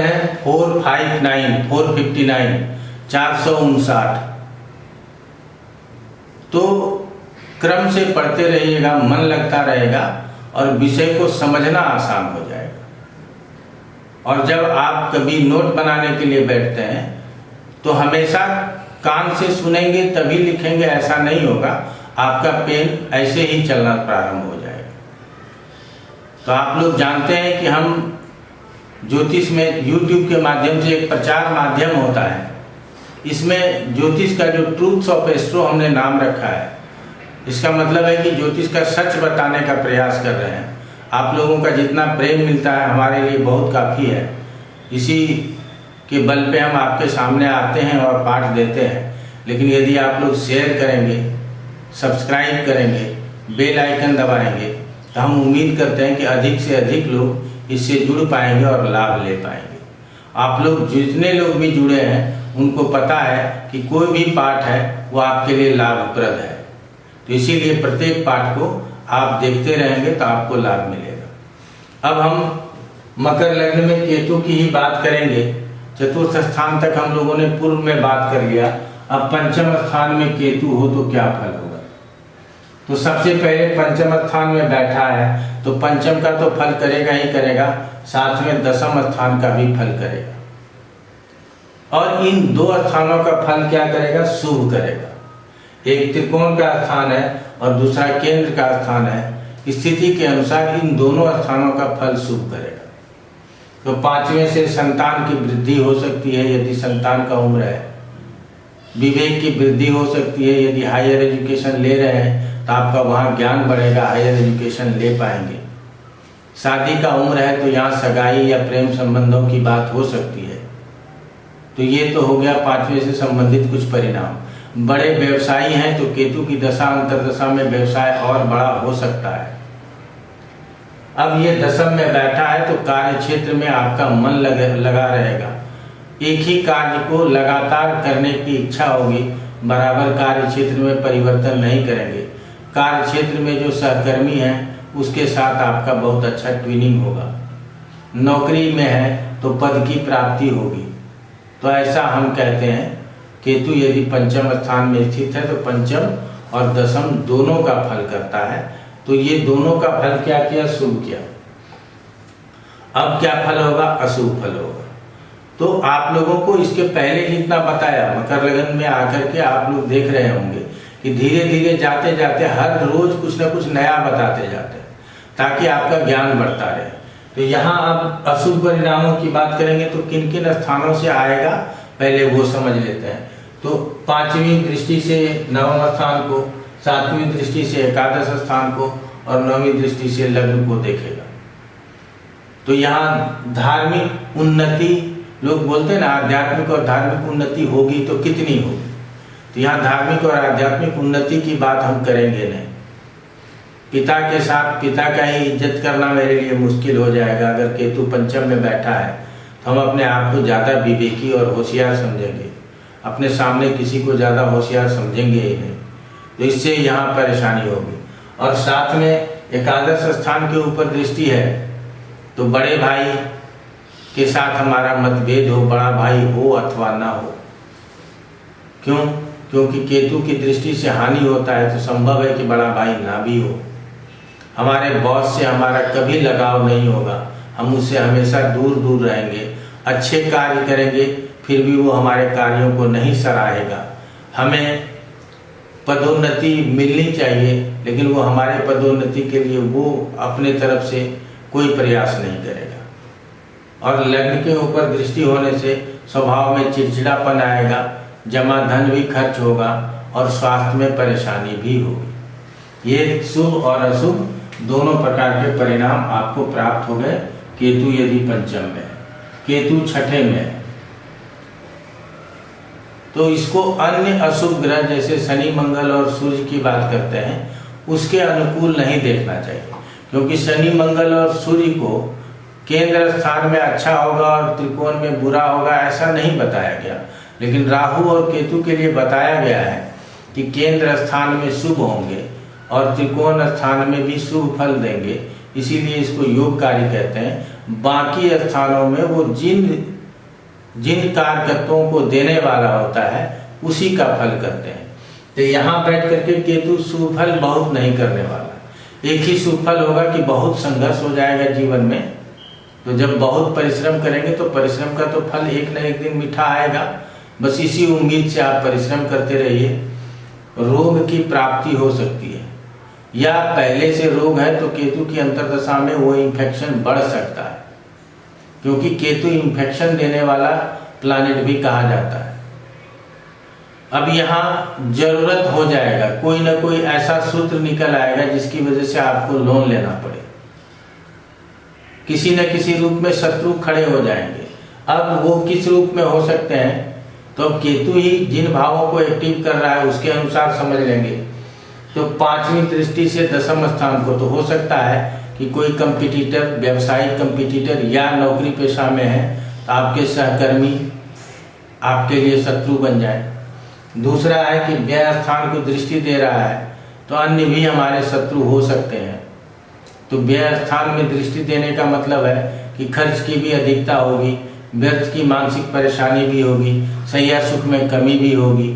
हैं 459 459। तो क्रम से पढ़ते रहिएगा, मन लगता रहेगा और विषय को समझना आसान हो जाएगा। और जब आप कभी नोट बनाने के लिए बैठते हैं तो हमेशा कान से सुनेंगे तभी लिखेंगे, ऐसा नहीं होगा। आपका पेन ऐसे ही चलना प्रारंभ हो जाएगा। तो आप लोग जानते हैं कि हम ज्योतिष में YouTube के माध्यम से एक प्रचार माध्यम होता है। इसमें ज्योतिष का जो ट्रूथ्स ऑफ एस्ट्रो हमने नाम रखा है, इसका मतलब है कि ज्योतिष का सच बताने का प्रयास कर रहे हैं। आप लोगों का जितना प्रेम मिलता है हमारे लिए बहुत काफ़ी है। इसी के बल पे हम आपके सामने आते हैं और पाठ देते हैं। लेकिन यदि आप लोग शेयर करेंगे, सब्सक्राइब करेंगे, बेल आइकन दबाएंगे तो हम उम्मीद करते हैं कि अधिक से अधिक लोग इससे जुड़ पाएंगे और लाभ ले पाएंगे। आप लोग जितने लोग भी जुड़े हैं उनको पता है कि कोई भी पाठ है वो आपके लिए लाभप्रद है। तो इसीलिए प्रत्येक पाठ को आप देखते रहेंगे तो आपको लाभ मिलेगा। अब हम मकर लग्न में केतु की ही बात करेंगे। चतुर्थ स्थान तक हम लोगों ने पूर्व में बात कर लिया। अब पंचम स्थान में केतु हो तो क्या फल होगा। तो सबसे पहले पंचम स्थान में बैठा है तो पंचम का तो फल करेगा ही करेगा, साथ में दशम स्थान का भी फल करेगा। और इन दो स्थानों का फल क्या करेगा, शुभ करेगा। एक त्रिकोण का स्थान है और दूसरा केंद्र का स्थान है। स्थिति के अनुसार इन दोनों स्थानों का फल शुभ करेगा। तो पांचवें से संतान की वृद्धि हो सकती है यदि संतान का उम्र है। विवेक की वृद्धि हो सकती है यदि हायर एजुकेशन ले रहे हैं तो आपका वहाँ ज्ञान बढ़ेगा, हायर एजुकेशन ले पाएंगे। शादी का उम्र है तो यहाँ सगाई या प्रेम संबंधों की बात हो सकती है। तो ये तो हो गया पांचवें से संबंधित कुछ परिणाम। बड़े व्यवसायी हैं तो केतु की दशा अंतर्दशा में व्यवसाय और बड़ा हो सकता है। अब ये दशम में बैठा है तो कार्य क्षेत्र में आपका मन लगा रहेगा। एक ही कार्य को लगातार करने की इच्छा होगी, बराबर कार्य क्षेत्र में परिवर्तन नहीं करेंगे। कार्य क्षेत्र में जो सहकर्मी हैं उसके साथ आपका बहुत अच्छा ट्विनिंग होगा। नौकरी में है तो पद की प्राप्ति होगी। तो ऐसा हम कहते हैं केतु यदि पंचम स्थान में स्थित है तो पंचम और दशम दोनों का फल करता है। तो ये दोनों का फल क्या किया, शुभ किया। अब क्या फल होगा, अशुभ फल होगा। तो आप लोगों को इसके पहले जितना बताया, मकर लगन में आकर के आप लोग देख रहे होंगे कि धीरे धीरे जाते जाते हर रोज कुछ ना कुछ नया बताते जाते हैं ताकि आपका ज्ञान बढ़ता रहे। तो यहाँ अब अशुभ परिणामों की बात करेंगे तो किन किन स्थानों से आएगा पहले वो समझ लेते हैं। तो पांचवी दृष्टि से नवम स्थान को, सातवीं दृष्टि से एकादश स्थान को और नौवीं दृष्टि से लग्न को देखेगा। तो यहाँ धार्मिक उन्नति, लोग बोलते हैं ना आध्यात्मिक और धार्मिक उन्नति होगी तो कितनी होगी। तो यहाँ धार्मिक और आध्यात्मिक उन्नति की बात हम करेंगे नहीं। पिता के साथ पिता का ही इज्जत करना मेरे लिए मुश्किल हो जाएगा। अगर केतु पंचम में बैठा है तो हम अपने आप को ज़्यादा विवेकी और होशियार समझेंगे, अपने सामने किसी को ज़्यादा होशियार समझेंगे ही नहीं। तो इससे यहाँ परेशानी होगी। और साथ में एकादश स्थान के ऊपर दृष्टि है तो बड़े भाई के साथ हमारा मतभेद हो, बड़ा भाई हो अथवा ना हो। क्यों? क्योंकि केतु की दृष्टि से हानि होता है तो संभव है कि बड़ा भाई ना भी हो। हमारे बॉस से हमारा कभी लगाव नहीं होगा, हम उससे हमेशा दूर दूर रहेंगे। अच्छे कार्य करेंगे फिर भी वो हमारे कार्यों को नहीं सराहेगा। हमें पदोन्नति मिलनी चाहिए लेकिन वो हमारे पदोन्नति के लिए वो अपने तरफ से कोई प्रयास नहीं करेगा। और लग्न के ऊपर दृष्टि होने से स्वभाव में चिड़चिड़ापन आएगा, जमा धन भी खर्च होगा और स्वास्थ्य में परेशानी भी होगी। ये शुभ और अशुभ दोनों प्रकार के परिणाम आपको प्राप्त हो गए। केतु यदि पंचम में, केतु छठे में, तो इसको अन्य अशुभ ग्रह जैसे शनि मंगल और सूर्य की बात करते हैं उसके अनुकूल नहीं देखना चाहिए। क्योंकि शनि मंगल और सूर्य को केंद्र स्थान में अच्छा होगा और त्रिकोण में बुरा होगा ऐसा नहीं बताया गया। लेकिन राहु और केतु के लिए बताया गया है कि केंद्र स्थान में शुभ होंगे और त्रिकोण स्थान में भी शुभ फल देंगे, इसीलिए इसको योगकारी कहते हैं। बाकी स्थानों में वो जिन जिन कारकत्वों को देने वाला होता है उसी का फल करते हैं। तो यहाँ बैठ करके केतु सुफल बहुत नहीं करने वाला। एक ही सुफल होगा कि बहुत संघर्ष हो जाएगा जीवन में। तो जब बहुत परिश्रम करेंगे तो परिश्रम का तो फल एक न एक दिन मीठा आएगा। बस इसी उम्मीद से आप परिश्रम करते रहिए। रोग की प्राप्ति हो सकती है, या पहले से रोग है तो केतु की अंतर्दशा में वो इन्फेक्शन बढ़ सकता है, क्योंकि केतु इन्फेक्शन देने वाला प्लैनेट भी कहा जाता है। अब यहाँ जरूरत हो जाएगा, कोई ना कोई ऐसा सूत्र निकल आएगा जिसकी वजह से आपको लोन लेना पड़े। किसी न किसी रूप में शत्रु खड़े हो जाएंगे। अब वो किस रूप में हो सकते हैं, तो केतु ही जिन भावों को एक्टिव कर रहा है उसके अनुसार समझ लेंगे। तो 5वीं दृष्टि से 10वें स्थान को, तो हो सकता है कि कोई कंपटीटर, व्यवसायिक कंपटीटर या नौकरी पेशा में है तो आपके सहकर्मी आपके लिए शत्रु बन जाए। दूसरा है कि व्यय स्थान को दृष्टि दे रहा है तो अन्य भी हमारे शत्रु हो सकते हैं। तो व्यय स्थान में दृष्टि देने का मतलब है कि खर्च की भी अधिकता होगी, व्यर्थ की मानसिक परेशानी भी होगी, शैया सुख में कमी भी होगी,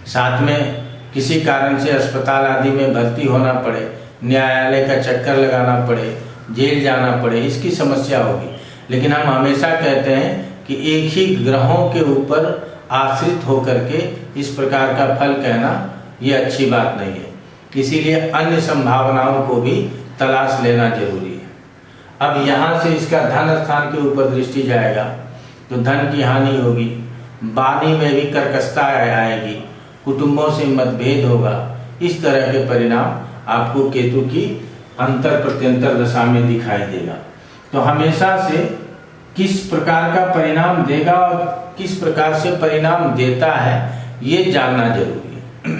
साथ में किसी कारण से अस्पताल आदि में भर्ती होना पड़े, न्यायालय का चक्कर लगाना पड़े, जेल जाना पड़े, इसकी समस्या होगी। लेकिन हम हमेशा कहते हैं कि एक ही ग्रहों के ऊपर आश्रित होकर के इस प्रकार का फल कहना ये अच्छी बात नहीं है। इसीलिए अन्य संभावनाओं को भी तलाश लेना जरूरी है। अब यहाँ से इसका धन स्थान के ऊपर दृष्टि जाएगा तो धन की हानि होगी, वाणी में भी कर्कशता आएगी, कुटुंबों से मतभेद होगा। इस तरह के परिणाम आपको केतु की अंतर प्रत्यंतर दशा में दिखाई देगा। तो हमेशा से किस प्रकार का परिणाम देगा और किस प्रकार से परिणाम देता है ये जानना जरूरी है।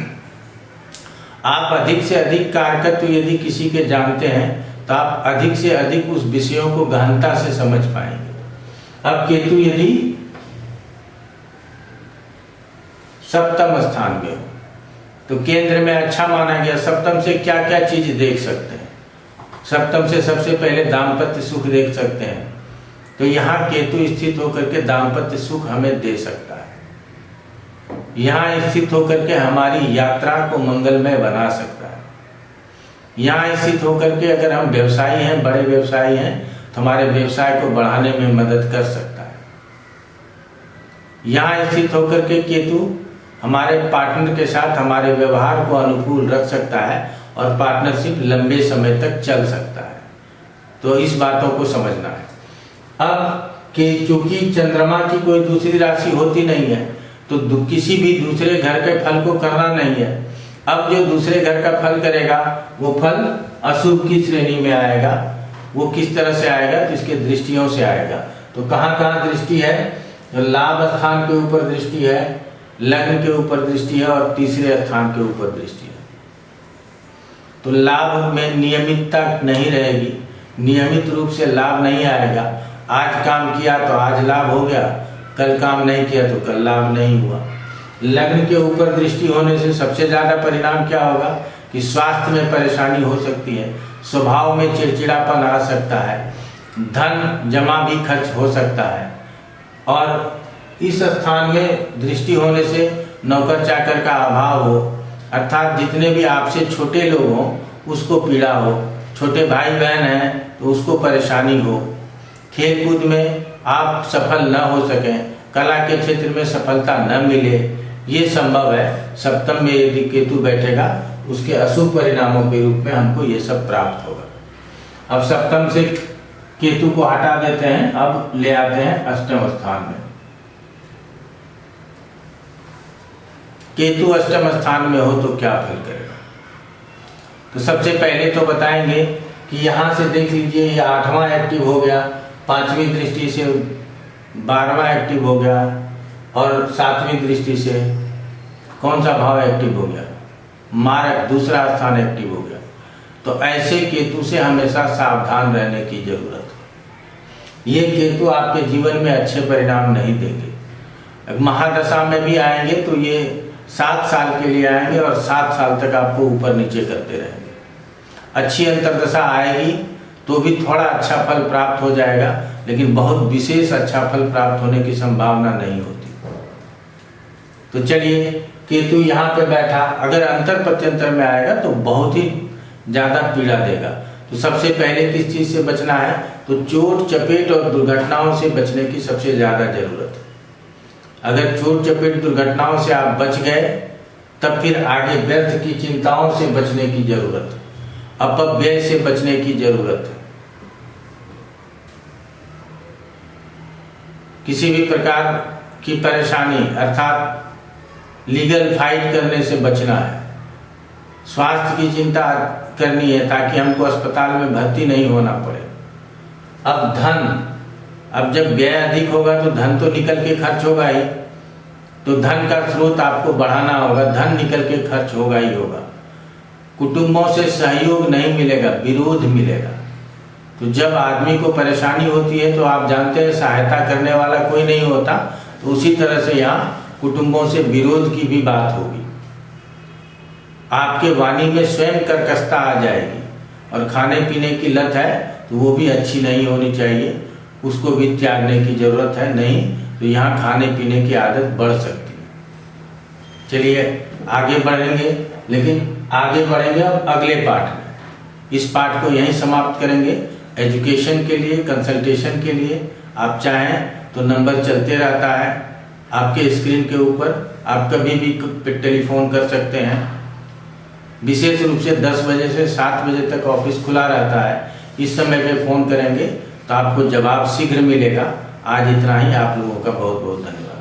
आप अधिक से अधिक कारकत्व यदि किसी के जानते हैं तो आप अधिक से अधिक उस विषयों को गहनता से समझ पाएंगे। अब केतु यदि सप्तम स्थान में हो तो केंद्र में अच्छा माना गया। सप्तम से क्या क्या चीज देख सकते हैं? सप्तम से सबसे पहले दाम्पत्य सुख देख सकते हैं। तो यहाँ केतु स्थित होकर के दाम्पत्य सुख हमें दे सकता है। यहाँ स्थित होकर के हमारी यात्रा को मंगलमय बना सकता है। यहाँ स्थित होकर के अगर हम व्यवसायी हैं, बड़े व्यवसायी हैं, तो हमारे व्यवसाय को बढ़ाने में मदद कर सकता है। यहाँ स्थित होकर के केतु हमारे पार्टनर के साथ हमारे व्यवहार को अनुकूल रख सकता है और पार्टनरशिप लंबे समय तक चल सकता है। तो इस बातों को समझना है। अब कि चूंकि चंद्रमा की कोई दूसरी राशि होती नहीं है तो किसी भी दूसरे घर के फल को करना नहीं है। अब जो दूसरे घर का फल करेगा वो फल अशुभ की श्रेणी में आएगा। वो किस तरह से आएगा? तो इसके दृष्टियों से आएगा। तो कहाँ कहाँ दृष्टि है? तो लाभ स्थान के ऊपर दृष्टि है, लग्न के ऊपर दृष्टि है और तीसरे स्थान के ऊपर दृष्टि है। तो लाभ में नियमितता नहीं रहेगी, नियमित रूप से लाभ नहीं आएगा। आज काम किया तो आज लाभ हो गया, कल काम नहीं किया तो कल लाभ नहीं हुआ। लग्न के ऊपर दृष्टि होने से सबसे ज़्यादा परिणाम क्या होगा कि स्वास्थ्य में परेशानी हो सकती है, स्वभाव में चिड़चिड़ापन आ सकता है, धन जमा भी खर्च हो सकता है। और इस स्थान में दृष्टि होने से नौकर चाकर का अभाव हो, अर्थात जितने भी आपसे छोटे लोग हों उसको पीड़ा हो, छोटे भाई बहन हैं तो उसको परेशानी हो, खेल कूद में आप सफल न हो सकें, कला के क्षेत्र में सफलता न मिले, ये संभव है। सप्तम में यदि केतु बैठेगा उसके अशुभ परिणामों के रूप में हमको ये सब प्राप्त होगा। अब सप्तम से केतु को हटा देते हैं, अब ले आते हैं अष्टम स्थान में। केतु अष्टम स्थान में हो तो क्या फल करेगा? तो सबसे पहले तो बताएंगे कि यहाँ से देख लीजिए, ये 8वां एक्टिव हो गया, 5वीं दृष्टि से 12वां एक्टिव हो गया और 7वीं दृष्टि से कौन सा भाव एक्टिव हो गया? मारक, दूसरा स्थान एक्टिव हो गया। तो ऐसे केतु से हमेशा सावधान रहने की जरूरत है। ये केतु आपके जीवन में अच्छे परिणाम नहीं देंगे। महादशा में भी आएंगे तो ये 7 साल के लिए आएंगे और 7 साल तक आपको ऊपर नीचे करते रहेंगे। अच्छी अंतर्दशा आएगी तो भी थोड़ा अच्छा फल प्राप्त हो जाएगा, लेकिन बहुत विशेष अच्छा फल प्राप्त होने की संभावना नहीं होती। तो चलिए, केतु यहाँ पे बैठा, अगर अंतर प्रत्यंतर में आएगा तो बहुत ही ज़्यादा पीड़ा देगा। तो सबसे पहले किस चीज़ से बचना है? तो चोट चपेट और दुर्घटनाओं से बचने की सबसे ज़्यादा जरूरत है। अगर चोट चपेट दुर्घटनाओं से आप बच गए, तब फिर आगे व्यर्थ की चिंताओं से बचने की जरूरत है, अपव्यय से बचने की जरूरत है। किसी भी प्रकार की परेशानी अर्थात लीगल फाइट करने से बचना है। स्वास्थ्य की चिंता करनी है ताकि हमको अस्पताल में भर्ती नहीं होना पड़े। अब धन, अब जब व्यय अधिक होगा तो धन तो निकल के खर्च होगा ही, तो धन का स्रोत आपको बढ़ाना होगा, धन निकल के खर्च होगा ही होगा। कुटुंबों से सहयोग नहीं मिलेगा, विरोध मिलेगा। तो जब आदमी को परेशानी होती है तो आप जानते हैं सहायता करने वाला कोई नहीं होता, तो उसी तरह से यहाँ कुटुंबों से विरोध की भी बात होगी। आपके वाणी में स्वयं कर्कशता आ जाएगी, और खाने पीने की लत है तो वो भी अच्छी नहीं होनी चाहिए, उसको भी त्यागने की जरूरत है, नहीं तो यहाँ खाने पीने की आदत बढ़ सकती है। चलिए आगे बढ़ेंगे, लेकिन आगे बढ़ेंगे अब अगले पाठ में। इस पाठ को यहीं समाप्त करेंगे। एजुकेशन के लिए, कंसल्टेशन के लिए आप चाहें तो नंबर चलते रहता है आपके स्क्रीन के ऊपर, आप कभी भी टेलीफोन कर सकते हैं। विशेष रूप से 10 बजे से 7 बजे तक ऑफिस खुला रहता है। इस समय पे फ़ोन करेंगे तो आपको जवाब शीघ्र मिलेगा। आज इतना ही, आप लोगों का बहुत बहुत धन्यवाद।